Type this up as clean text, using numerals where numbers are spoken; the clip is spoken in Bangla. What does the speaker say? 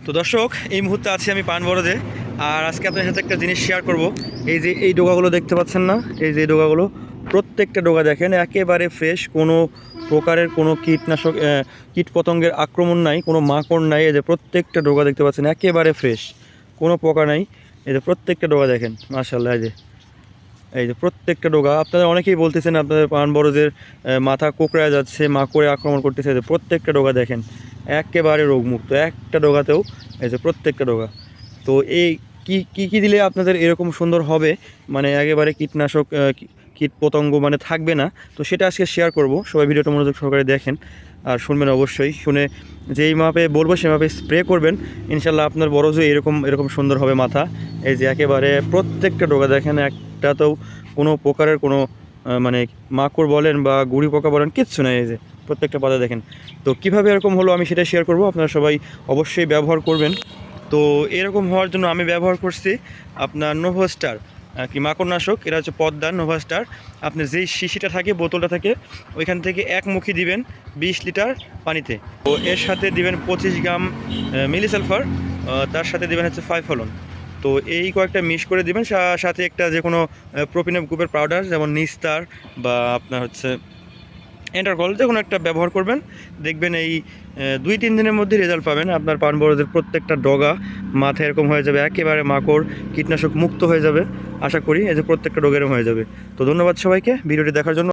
তো দর্শক, এই মুহূর্তে আছি আমি পানবরদে। আর আজকে আপনার সাথে একটা জিনিস শেয়ার করব। এই যে এই ডোগাগুলো দেখতে পাচ্ছেন না, এই যে এই ডোগাগুলো, প্রত্যেকটা ডোগা দেখেন একেবারে ফ্রেশ, কোনো প্রকারের কোনো কীটনাশক কীট পতঙ্গের আক্রমণ নাই, কোনো মাকড় নাই। এই যে প্রত্যেকটা ডোগা দেখতে পাচ্ছেন একেবারে ফ্রেশ, কোনো পোকা নাই। এই যে প্রত্যেকটা ডোগা দেখেন, মাশাআল্লাহ। এই যে প্রত্যেকটা ডোগা, আপনারা অনেকেই বলতেছেন আপনাদের পানবরজের মাথা কোঁকড়া যাচ্ছে, মাকড়ে আক্রমণ করতেছে। এই যে প্রত্যেকটা ডোগা দেখেন একেবারে রোগমুক্ত, একটা ডোগাতেও। এই যে প্রত্যেকটা ডোগা। তো এই কি কি কি দিলে আপনাদের এরকম সুন্দর হবে, মানে একেবারে কীটনাশক কীট পতঙ্গ মানে থাকবে না, তো সেটা আজকে শেয়ার করব। সবাই ভিডিওটা মনোযোগ সহকারে দেখেন আর শুনবেন অবশ্যই। শুনে যেই মাপে বলবো সেই মাপে স্প্রে করবেন, ইনশাল্লাহ আপনার বরজও এরকম এরকম সুন্দর হবে মাথা। এই যে একেবারে প্রত্যেকটা ডোগা দেখেন, একটাতেও কোনো প্রকারের কোনো মানে মাকড় বলেন বা গুড়ি পোকা বলেন, কিচ্ছু নেই। এই যে প্রত্যেকটা পাতা দেখেন। তো কীভাবে এরকম হলো আমি সেটা শেয়ার করব, আপনারা সবাই অবশ্যই ব্যবহার করবেন। তো এরকম হওয়ার জন্য আমি ব্যবহার করছি আপনার নোভাস্টার কি মাকড়নাশক। এটা হচ্ছে পদ্মার নোভাস্টার। আপনি যেই শিশিটা থাকে, বোতলটা থাকে, ওইখান থেকে একমুখী দিবেন 20 লিটার পানিতে। তো এর সাথে দিবেন 25 গ্রাম মিলিসালফার, তার সাথে দিবেন হচ্ছে 5 ফলন। তো এই কয়েকটা মিক্স করে দিবেন, সাথে একটা যে কোনো প্রোপিনএফ গ্রুপের পাউডার, যেমন নিস্তার বা আপনার হচ্ছে এন্টারকল, যে কোনো একটা ব্যবহার করবেন। দেখবেন এই 2-3 দিনের মধ্যে রেজাল্ট পাবেন। আপনার পানবরজের প্রত্যেকটা ডগা মাথা এরকম হয়ে যাবে, একেবারে মাকড় কীটনাশক মুক্ত হয়ে যাবে আশা করি। এই যে প্রত্যেকটা ডগা এরকম হয়ে যাবে। তো ধন্যবাদ সবাইকে ভিডিওটি দেখার জন্য।